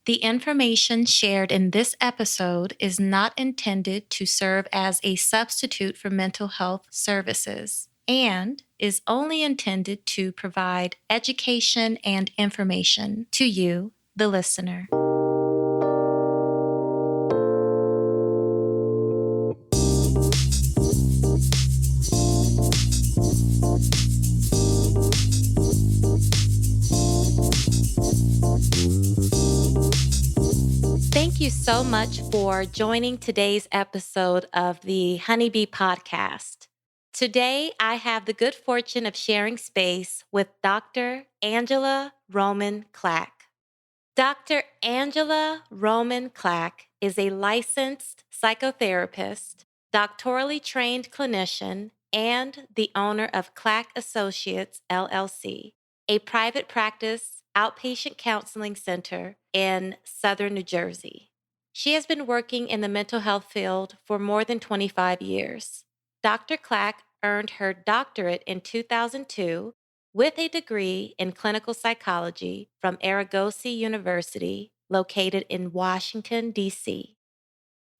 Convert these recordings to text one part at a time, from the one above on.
The information shared in this episode is not intended to serve as a substitute for mental health services and is only intended to provide education and information to you, the listener. Thank you so much for joining today's episode of the Honeybee Podcast. Today, I have the good fortune of sharing space with Dr. Angela Roman Clack. Dr. Angela Roman Clack is a licensed psychotherapist, doctorally trained clinician, and the owner of Clack Associates, LLC, a private practice outpatient counseling center in Southern New Jersey. She has been working in the mental health field for more than 25 years. Dr. Clack earned her doctorate in 2002 with a degree in clinical psychology from Argosy University, located in Washington, D.C.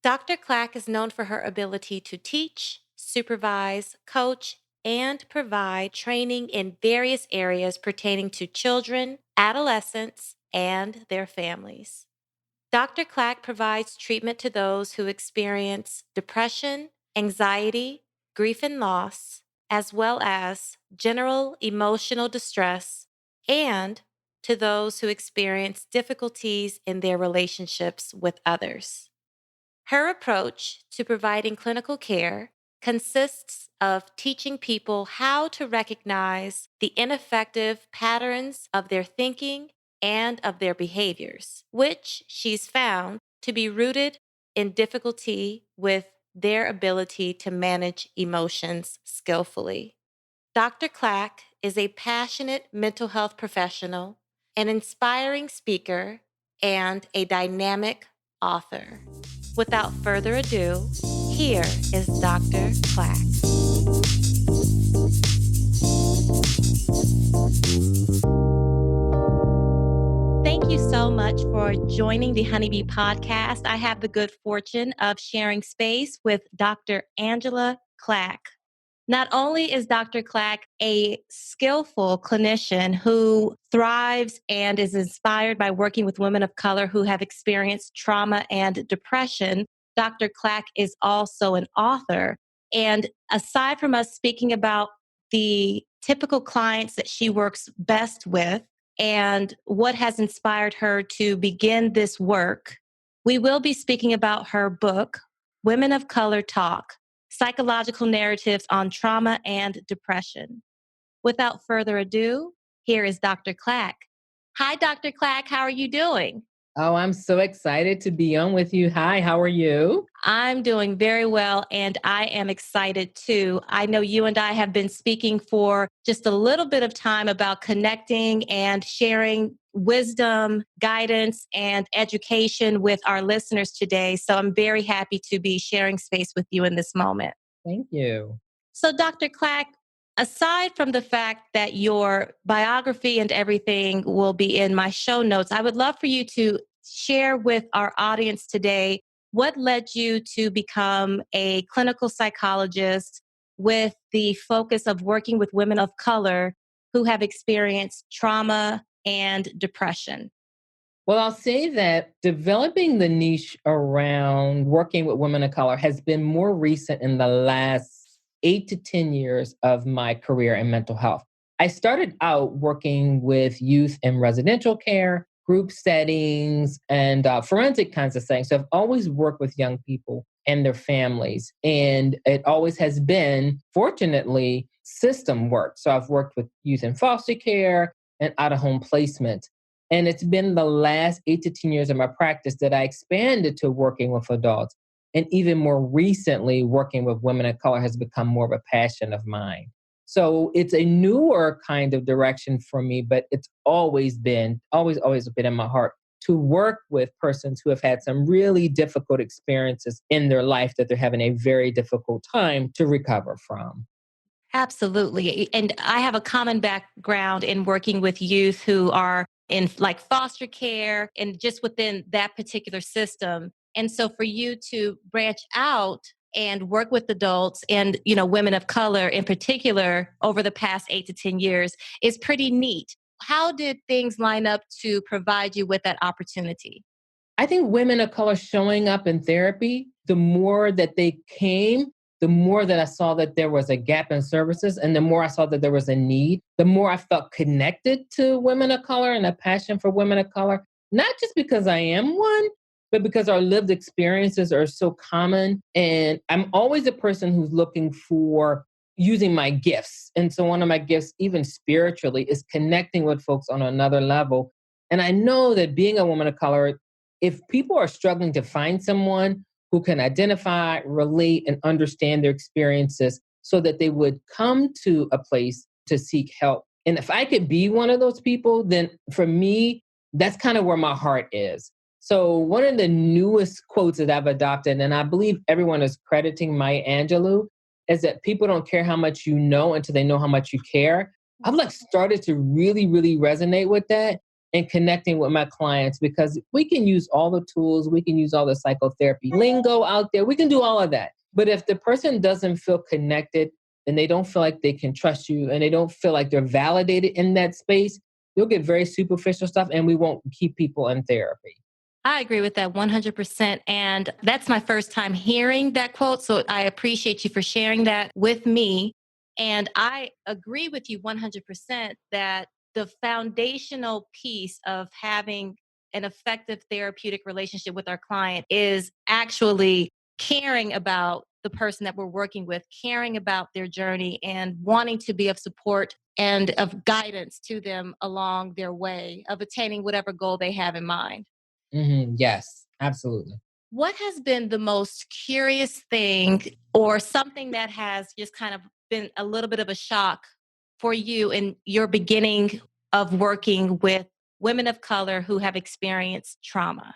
Dr. Clack is known for her ability to teach, supervise, coach, and provide training in various areas pertaining to children, adolescents, and their families. Dr. Clack provides treatment to those who experience depression, anxiety, grief and loss, as well as general emotional distress, and to those who experience difficulties in their relationships with others. Her approach to providing clinical care consists of teaching people how to recognize the ineffective patterns of their thinking and of their behaviors, which she's found to be rooted in difficulty with their ability to manage emotions skillfully. Dr. Clack is a passionate mental health professional, an inspiring speaker, and a dynamic author. Without further ado, here is Dr. Clack. Thank you so much for joining the Honeybee Podcast. I have the good fortune of sharing space with Dr. Angela Clack. Not only is Dr. Clack a skillful clinician who thrives and is inspired by working with women of color who have experienced trauma and depression, Dr. Clack is also an author. And aside from us speaking about the typical clients that she works best with and what has inspired her to begin this work, we will be speaking about her book, Women of Color Talk: Psychological Narratives on Trauma and Depression. Without further ado, here is Dr. Clack. Hi, Dr. Clack. How are you doing? Oh, I'm so excited to be on with you. Hi, how are you? I'm doing very well, and I am excited too. I know you and I have been speaking for just a little bit of time about connecting and sharing wisdom, guidance, and education with our listeners today. So I'm very happy to be sharing space with you in this moment. Thank you. So, Dr. Clack, aside from the fact that your biography and everything will be in my show notes, I would love for you to share with our audience today what led you to become a clinical psychologist with the focus of working with women of color who have experienced trauma and depression. Well, I'll say that developing the niche around working with women of color has been more recent in the last 8 to 10 years of my career in mental health. I started out working with youth in residential care, group settings, and forensic kinds of things. So I've always worked with young people and their families. And it always has been, fortunately, system work. So I've worked with youth in foster care and out-of-home placement. And it's been the last 8 to 10 years of my practice that I expanded to working with adults. And even more recently, working with women of color has become more of a passion of mine. So it's a newer kind of direction for me, but it's always been in my heart to work with persons who have had some really difficult experiences in their life that they're having a very difficult time to recover from. Absolutely. And I have a common background in working with youth who are in like foster care and just within that particular system. And so for you to branch out and work with adults and, women of color in particular over the past 8 to 10 years is pretty neat. How did things line up to provide you with that opportunity? I think women of color showing up in therapy, the more that they came, the more that I saw that there was a gap in services, and the more I saw that there was a need, the more I felt connected to women of color and a passion for women of color, not just because I am one, but because our lived experiences are so common. And I'm always a person who's looking for using my gifts. And so one of my gifts, even spiritually, is connecting with folks on another level. And I know that being a woman of color, if people are struggling to find someone who can identify, relate, and understand their experiences so that they would come to a place to seek help. And if I could be one of those people, then for me, that's kind of where my heart is. So one of the newest quotes that I've adopted, and I believe everyone is crediting Maya Angelou, is that people don't care how much you know until they know how much you care. I've like started to really, really resonate with that and connecting with my clients because we can use all the tools, we can use all the psychotherapy lingo out there, we can do all of that. But if the person doesn't feel connected and they don't feel like they can trust you and they don't feel like they're validated in that space, you'll get very superficial stuff and we won't keep people in therapy. I agree with that 100%. And that's my first time hearing that quote. So I appreciate you for sharing that with me. And I agree with you 100% that the foundational piece of having an effective therapeutic relationship with our client is actually caring about the person that we're working with, caring about their journey, and wanting to be of support and of guidance to them along their way of attaining whatever goal they have in mind. Yes, absolutely. What has been the most curious thing or something that has just kind of been a little bit of a shock for you in your beginning of working with women of color who have experienced trauma?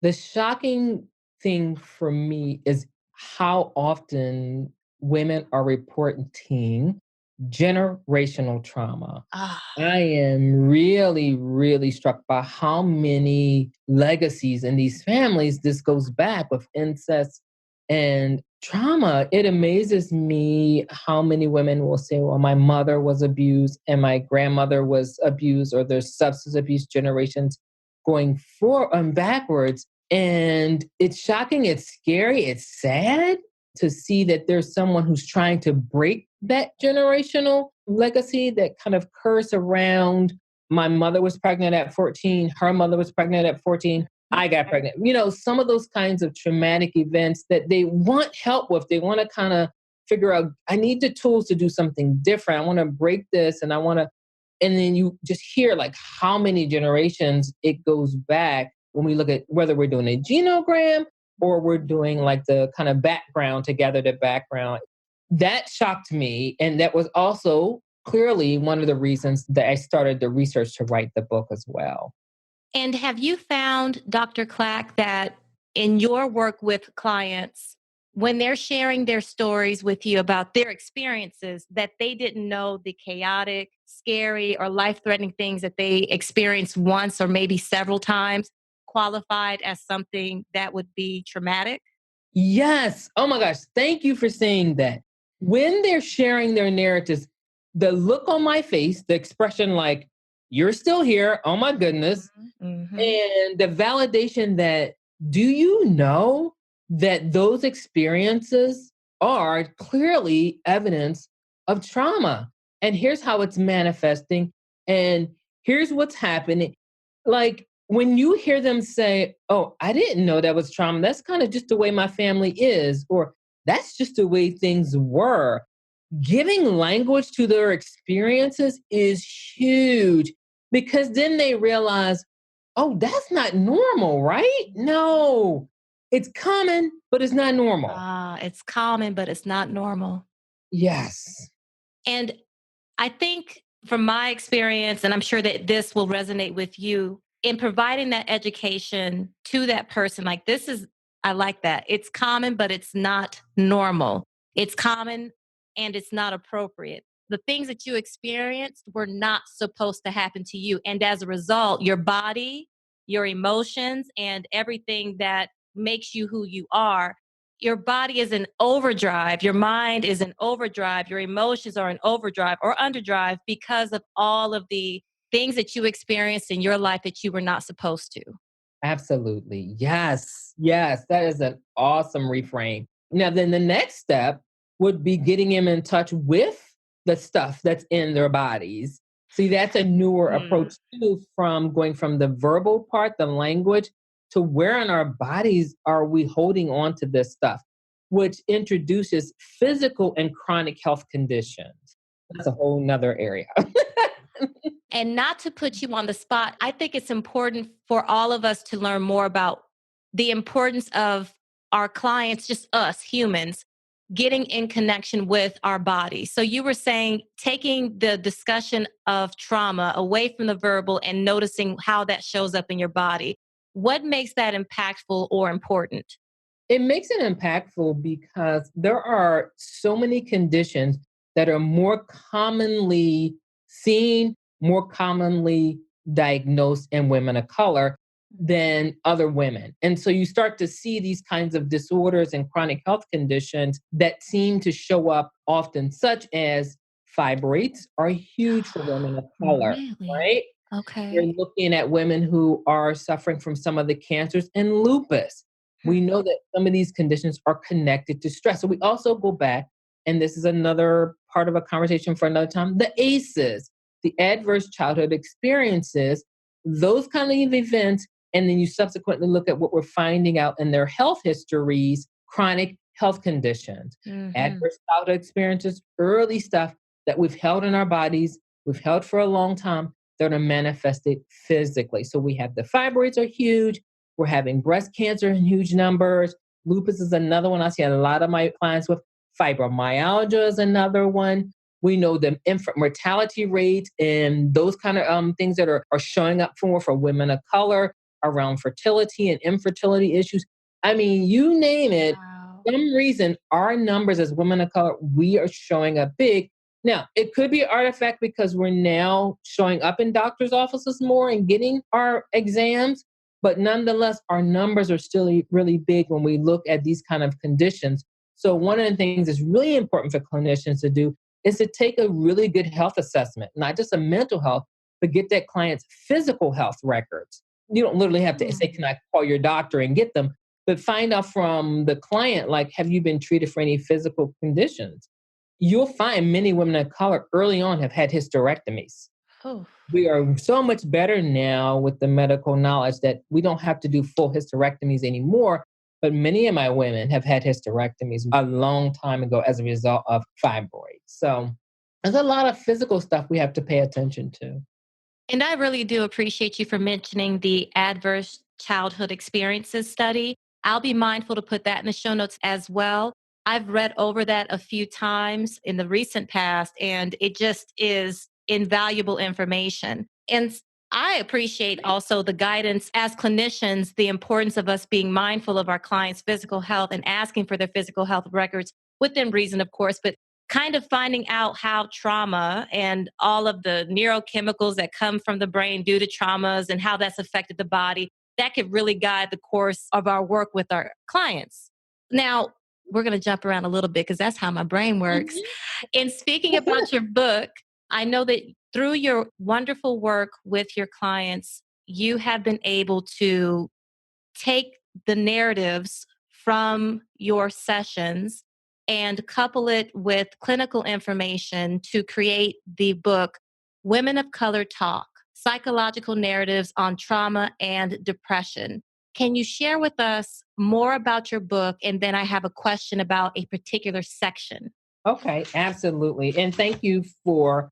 The shocking thing for me is how often women are reporting generational trauma. Ah, I am really, really struck by how many legacies in these families this goes back with incest and trauma. It amazes me how many women will say, well, my mother was abused and my grandmother was abused, or there's substance abuse generations going forward and backwards. And it's shocking, it's scary, it's sad to see that there's someone who's trying to break that generational legacy, that kind of curse around my mother was pregnant at 14, her mother was pregnant at 14, I got pregnant. Some of those kinds of traumatic events that they want help with, they want to kind of figure out, I need the tools to do something different. I want to break this and I want to, and then you just hear like how many generations it goes back when we look at whether we're doing a genogram or we're doing like the kind of background to gather the background. That shocked me. And that was also clearly one of the reasons that I started the research to write the book as well. and have you found, Dr. Clack, that in your work with clients, when they're sharing their stories with you about their experiences, that they didn't know the chaotic, scary, or life threatening things that they experienced once or maybe several times qualified as something that would be traumatic? Yes. Oh my gosh. Thank you for saying that. When they're sharing their narratives, the look on my face, the expression like, you're still here. Oh my goodness. Hmm. And the validation that, do you know that those experiences are clearly evidence of trauma? And here's how it's manifesting. And here's what's happening. Like when you hear them say, oh, I didn't know that was trauma. That's kind of just the way my family is, or that's just the way things were. Giving language to their experiences is huge because then they realize, oh, that's not normal, right? No, it's common, but it's not normal. Ah, it's common, but it's not normal. Yes. And I think from my experience, and I'm sure that this will resonate with you, in providing that education to that person, like I like that. It's common, but it's not normal. It's common and it's not appropriate. The things that you experienced were not supposed to happen to you. And as a result, your body, your emotions, and everything that makes you who you are, your body is in overdrive, your mind is in overdrive, your emotions are in overdrive or underdrive because of all of the things that you experienced in your life that you were not supposed to. Absolutely. Yes. Yes. That is an awesome reframe. Now, then the next step would be getting them in touch with the stuff that's in their bodies. See, that's a newer Hmm. approach too, from going from the verbal part, the language, to where in our bodies are we holding on to this stuff, which introduces physical and chronic health conditions. That's a whole nother area. And not to put you on the spot, I think it's important for all of us to learn more about the importance of our clients, just us humans, getting in connection with our body. So you were saying taking the discussion of trauma away from the verbal and noticing how that shows up in your body. What makes that impactful or important? It makes it impactful because there are so many conditions that are more commonly seen, more commonly diagnosed in women of color than other women. And so you start to see these kinds of disorders and chronic health conditions that seem to show up often, such as fibroids are huge for women of color, Really? right? We're Okay. looking at women who are suffering from some of the cancers and lupus. We know that some of these conditions are connected to stress. So we also go back, and this is another part of a conversation for another time, the ACEs, the adverse childhood experiences, those kind of events. And then you subsequently look at what we're finding out in their health histories, chronic health conditions, Hmm. adverse childhood experiences, early stuff that we've held in our bodies, we've held for a long time that are manifested physically. So we have the fibroids are huge. We're having breast cancer in huge numbers. Lupus is another one I see a lot of my clients with. Fibromyalgia is another one. We know the infant mortality rates and those kind of things that are showing up for women of color around fertility and infertility issues. I mean, you name it, Wow. some reason our numbers as women of color, we are showing up big. Now, it could be an artifact because we're now showing up in doctors' offices more and getting our exams, but nonetheless, our numbers are still really big when we look at these kind of conditions. So, one of the things that's really important for clinicians to do is to take a really good health assessment, not just a mental health, but get that client's physical health records. You don't literally have to say, Hmm. "Can I call your doctor and get them?" But find out from the client, like, have you been treated for any physical conditions? You'll find many women of color early on have had hysterectomies. Oh. We are so much better now with the medical knowledge that we don't have to do full hysterectomies anymore. But many of my women have had hysterectomies a long time ago as a result of fibroids. So there's a lot of physical stuff we have to pay attention to. And I really do appreciate you for mentioning the adverse childhood experiences study. I'll be mindful to put that in the show notes as well. I've read over that a few times in the recent past, and it just is invaluable information. I appreciate also the guidance as clinicians, the importance of us being mindful of our clients' physical health and asking for their physical health records within reason, of course, but kind of finding out how trauma and all of the neurochemicals that come from the brain due to traumas and how that's affected the body, that could really guide the course of our work with our clients. Now, we're going to jump around a little bit because that's how my brain works. Mhm. In speaking about your book, I know that through your wonderful work with your clients, you have been able to take the narratives from your sessions and couple it with clinical information to create the book Women of Color Talk: Psychological Narratives on Trauma and Depression. Can you share with us more about your book? And then I have a question about a particular section. Okay, absolutely. And thank you for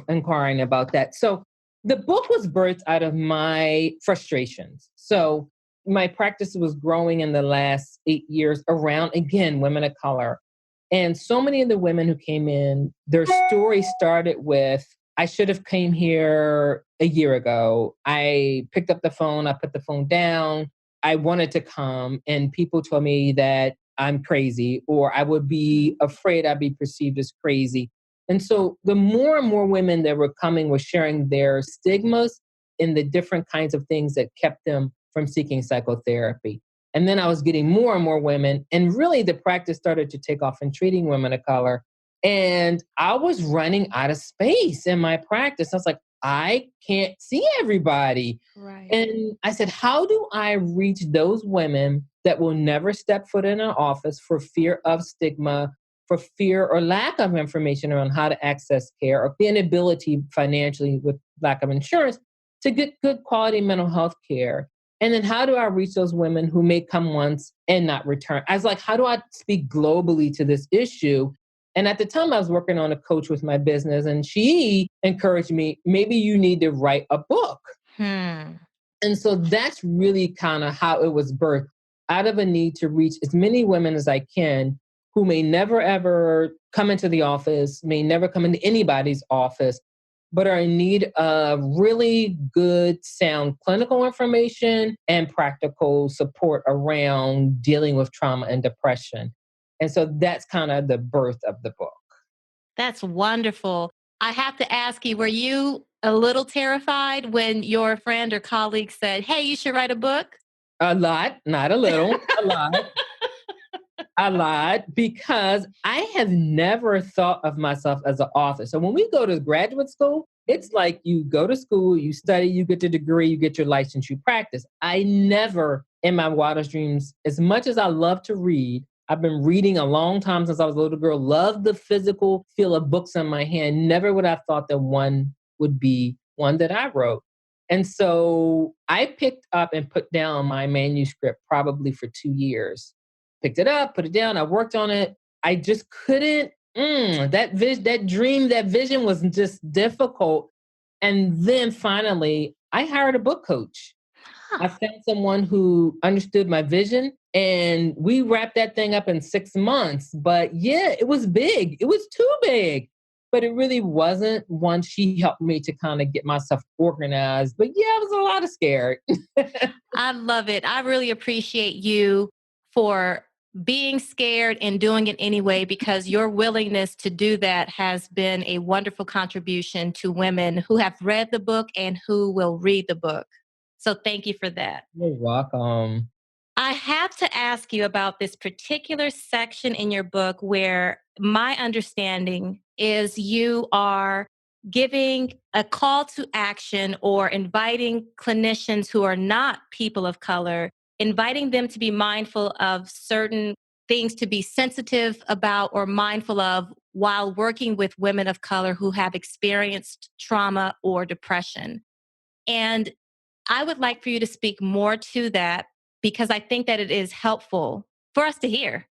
inquiring about that. So, the book was birthed out of my frustrations. So, my practice was growing in the last 8 years around, again, women of color. And so many of the women who came in, their story started with, I should have came here a year ago. I picked up the phone, I put the phone down. I wanted to come, and people told me that I'm crazy, or I would be afraid I'd be perceived as crazy. And so the more and more women that were coming were sharing their stigmas and the different kinds of things that kept them from seeking psychotherapy. And then I was getting more and more women, and really the practice started to take off in treating women of color. And I was running out of space in my practice. I was like, I can't see everybody. Right. And I said, how do I reach those women that will never step foot in an office for fear of stigma, for fear or lack of information around how to access care, or the inability financially with lack of insurance to get good quality mental health care? And then how do I reach those women who may come once and not return? I was like, how do I speak globally to this issue? And at the time, I was working on a coach with my business, and she encouraged me, maybe you need to write a book. Hmm. And so that's really kind of how it was birthed, out of a need to reach as many women as I can who may never, ever come into the office, may never come into anybody's office, but are in need of really good, sound clinical information and practical support around dealing with trauma and depression. And so that's kind of the birth of the book. That's wonderful. I have to ask you, were you a little terrified when your friend or colleague said, "Hey, you should write a book"? A lot, not a little, a lot. A lot, because I have never thought of myself as an author. So when we go to graduate school, it's like you go to school, you study, you get your degree, you get your license, you practice. I never in my wildest dreams, as much as I love to read, I've been reading a long time since I was a little girl, loved the physical feel of books in my hand. Never would I have thought that one would be one that I wrote. And so I picked up and put down my manuscript probably for 2 years. Picked it up, put it down. I worked on it. I just couldn't. That dream, that vision was just difficult. And then finally, I hired a book coach. Huh. I found someone who understood my vision, and we wrapped that thing up in 6 months. But yeah, it was big. It was too big, but it really wasn't. Once she helped me to kind of get myself organized. But yeah, I was a lot of scared. I love it. I really appreciate you for being scared and doing it anyway, because your willingness to do that has been a wonderful contribution to women who have read the book and who will read the book. So thank you for that. You're welcome. I have to ask you about this particular section in your book where my understanding is you are giving a call to action or inviting clinicians who are not people of color, inviting them to be mindful of certain things to be sensitive about or mindful of while working with women of color who have experienced trauma or depression. And I would like for you to speak more to that because I think that it is helpful for us to hear.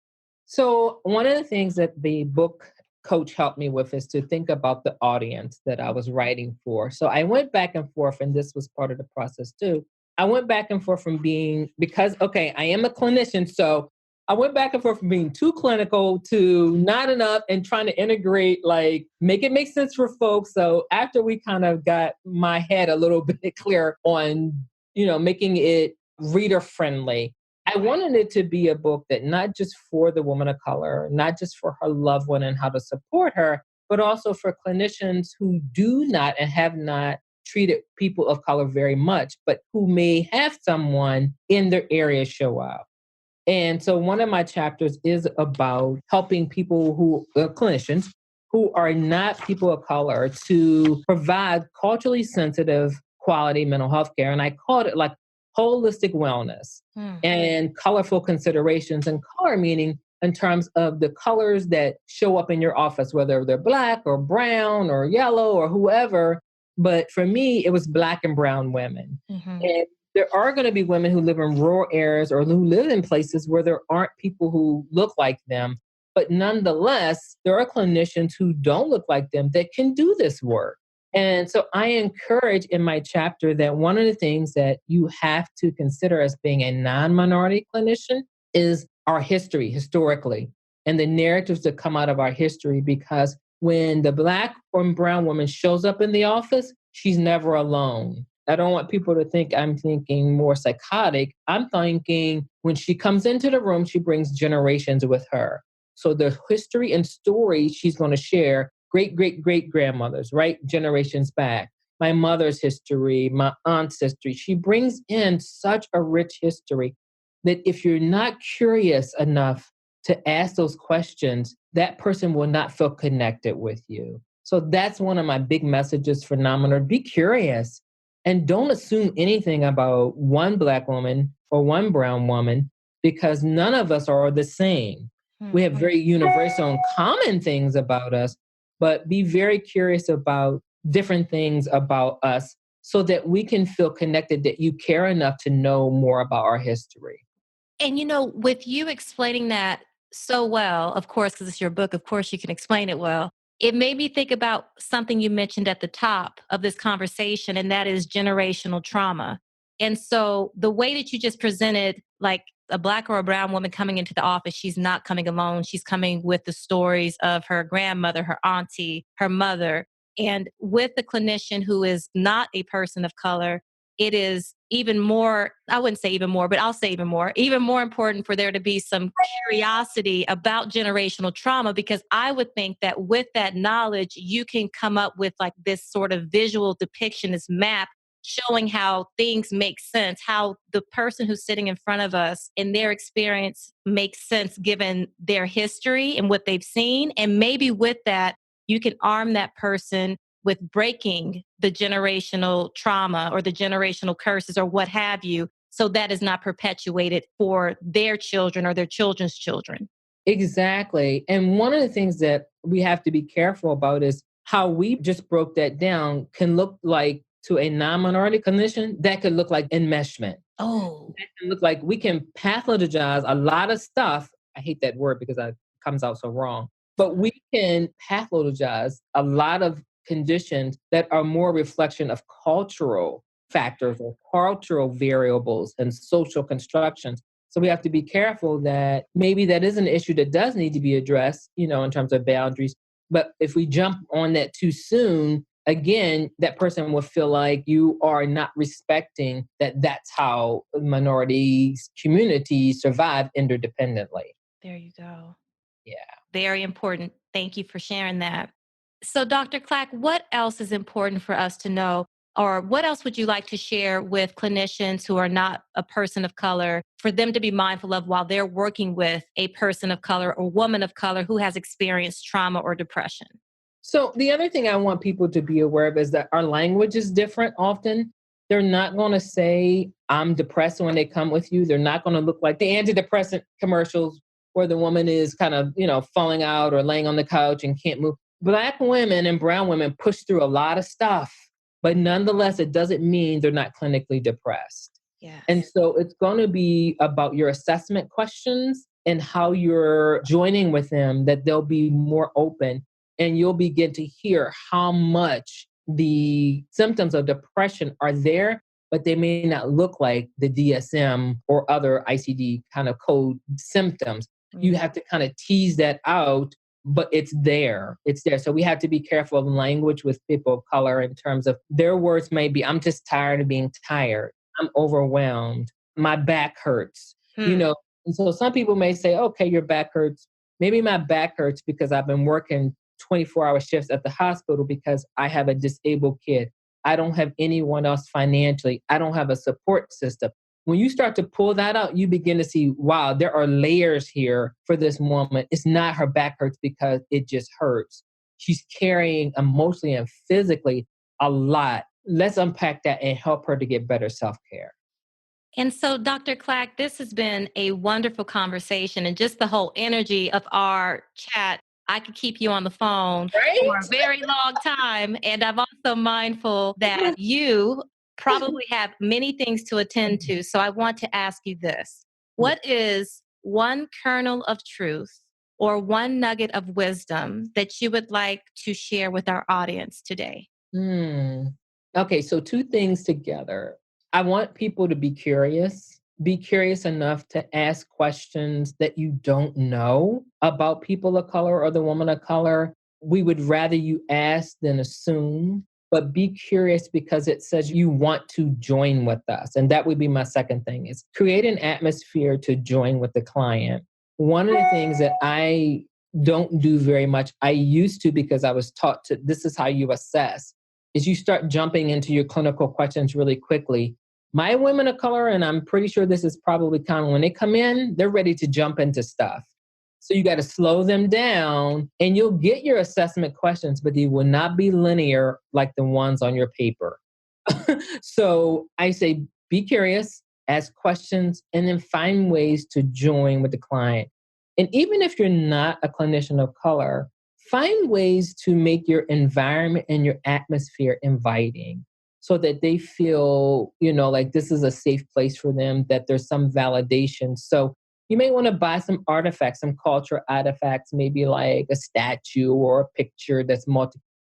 So, one of the things that the book coach helped me with is to think about the audience that I was writing for. So, I went back and forth, and this was part of the process too. I went back and forth from being, because, okay, I am a clinician. So, I went back and forth from being too clinical to not enough and trying to integrate, like, make it make sense for folks. So, after we kind of got my head a little bit clear on, making it reader friendly, I wanted it to be a book that not just for the woman of color, not just for her loved one and how to support her, but also for clinicians who do not and have not treated people of color very much, but who may have someone in their area show up. And so one of my chapters is about helping people who, clinicians, who are not people of color to provide culturally sensitive quality mental health care. And I called it like holistic wellness Hmm. and colorful considerations, and color meaning in terms of the colors that show up in your office, whether they're black or brown or yellow or whoever. But for me, it was black and brown women. Mhm. And there are going to be women who live in rural areas or who live in places where there aren't people who look like them. But nonetheless, there are clinicians who don't look like them that can do this work. And so I encourage in my chapter that one of the things that you have to consider as being a non-minority clinician is our history, historically, and the narratives that come out of our history. Because when the black or brown woman shows up in the office, she's never alone. I don't want people to think I'm thinking more psychotic. I'm thinking when she comes into the room, she brings generations with her. So the history and story she's going to share, great, great, great grandmothers, right? Generations back. My mother's history, my aunt's history. She brings in such a rich history that if you're not curious enough to ask those questions, that person will not feel connected with you. So that's one of my big messages for Nominal. Be curious and don't assume anything about one Black woman or one brown woman because none of us are the same. We have very universal and common things about us, but be very curious about different things about us so that we can feel connected, that you care enough to know more about our history. And with you explaining that so well, of course, because it's your book, of course you can explain it well. It made me think about something you mentioned at the top of this conversation, and that is generational trauma. And so the way that you just presented, like a Black or a brown woman coming into the office, she's not coming alone. She's coming with the stories of her grandmother, her auntie, her mother. And with the clinician who is not a person of color, it is even more, I wouldn't say even more, but I'll say even more important for there to be some curiosity about generational trauma, because I would think that with that knowledge, you can come up with like this sort of visual depiction, this map showing how things make sense, how the person who's sitting in front of us and their experience makes sense given their history and what they've seen. And maybe with that, you can arm that person with breaking the generational trauma or the generational curses or what have you, so that is not perpetuated for their children or their children's children. Exactly. And one of the things that we have to be careful about is how we just broke that down can look like to a non-minority clinician, that could look like enmeshment. Oh, That can look like we can pathologize a lot of stuff. I hate that word because it comes out so wrong. But we can pathologize a lot of conditions that are more reflection of cultural factors or cultural variables and social constructions. So we have to be careful that maybe that is an issue that does need to be addressed, in terms of boundaries. But if we jump on that too soon, again, that person will feel like you are not respecting that that's how minorities communities survive interdependently. there you go. Yeah. Very important. Thank you for sharing that. So, Dr. Clack, what else is important for us to know? Or what else would you like to share with clinicians who are not a person of color for them to be mindful of while they're working with a person of color or woman of color who has experienced trauma or depression? So the other thing I want people to be aware of is that our language is different often. They're not going to say, I'm depressed when they come with you. They're not going to look like the antidepressant commercials where the woman is kind of, falling out or laying on the couch and can't move. Black women and brown women push through a lot of stuff, but nonetheless, it doesn't mean they're not clinically depressed. And Yes. so it's going to be about your assessment questions and how you're joining with them that they'll be more open and you'll begin to hear how much the symptoms of depression are there, but they may not look like the DSM or other ICD kind of code symptoms. You have to kind of tease that out, but it's there. It's there. So we have to be careful of language with people of color in terms of their words may be, I'm just tired of being tired. I'm overwhelmed. My back hurts, you Hmm. know. And so some people may say, okay, your back hurts. Maybe my back hurts because I've been working 24-hour shifts at the hospital because I have a disabled kid. I don't have anyone else financially. I don't have a support system. When you start to pull that out, you begin to see, wow, there are layers here for this woman. It's not her back hurts because it just hurts. She's carrying emotionally and physically a lot. Let's unpack that and help her to get better self-care. And so, Dr. Clack, this has been a wonderful conversation, and just the whole energy of our chat. I could keep you on the phone for a Right? very long time. And I'm also mindful that you probably have many things to attend to. So I want to ask you this: Yeah. what is one kernel of truth or one nugget of wisdom that you would like to share with our audience today? Hmm. Okay, so two things together. I want people to be curious. Be curious enough to ask questions that you don't know about people of color or the woman of color. We would rather you ask than assume. but be curious because it says you want to join with us. And that would be my second thing is create an atmosphere to join with the client. One of the things that I don't do very much, I used to because I was taught to, this is how you assess, is you start jumping into your clinical questions really quickly. My women of color, and I'm pretty sure this is probably common, when they come in, they're ready to jump into stuff. So you got to slow them down and you'll get your assessment questions, but they will not be linear like the ones on your paper. So I say, be curious, ask questions, and then find ways to join with the client. And even if you're not a clinician of color, find ways to make your environment and your atmosphere inviting so that they feel, like this is a safe place for them, that there's some validation. So you may want to buy some artifacts, some cultural artifacts, maybe like a statue or a picture that's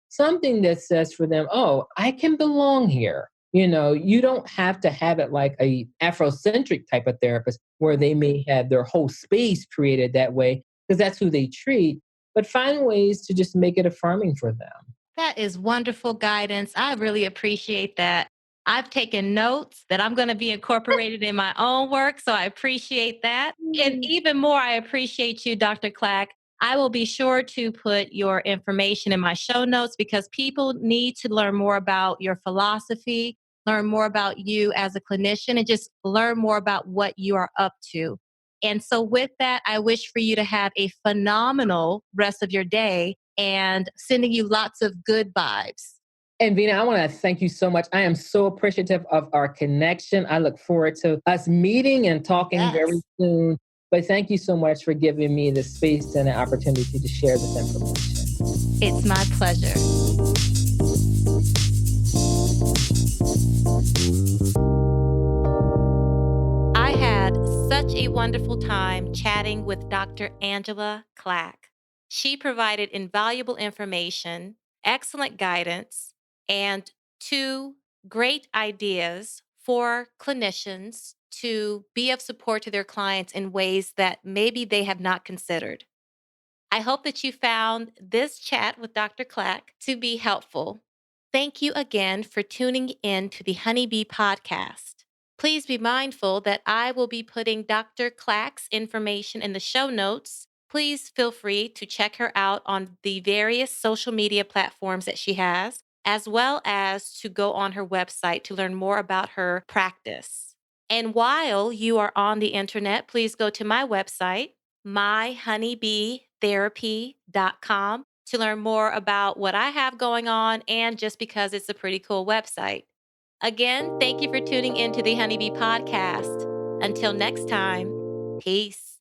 something that says for them, oh, I can belong here. You don't have to have it like a Afrocentric type of therapist where they may have their whole space created that way because that's who they treat, but find ways to just make it affirming for them. That is wonderful guidance. I really appreciate that. I've taken notes that I'm going to be incorporated in my own work. So I appreciate that. And Mm. even more, I appreciate you, Dr. Clack. I will be sure to put your information in my show notes because people need to learn more about your philosophy, learn more about you as a clinician, and just learn more about what you are up to. And so, with that, I wish for you to have a phenomenal rest of your day and sending you lots of good vibes. And Vina, I want to thank you so much. I am so appreciative of our connection. I look forward to us meeting and talking very Yes, soon. But thank you so much for giving me the space and the opportunity to share this information. it's my pleasure. I had such a wonderful time chatting with Dr. Angela Clack. She provided invaluable information, excellent guidance, and two great ideas for clinicians to be of support to their clients in ways that maybe they have not considered. I hope that you found this chat with Dr. Clack to be helpful. Thank you again for tuning in to the Honeybee Podcast. Please be mindful that I will be putting Dr. Clack's information in the show notes. Please feel free to check her out on the various social media platforms that she has, as well as to go on her website to learn more about her practice. And while you are on the internet, please go to my website, myhoneybeetherapy.com, to learn more about what I have going on and just because it's a pretty cool website. Again, thank you for tuning into the Honeybee Podcast. Until next time, peace.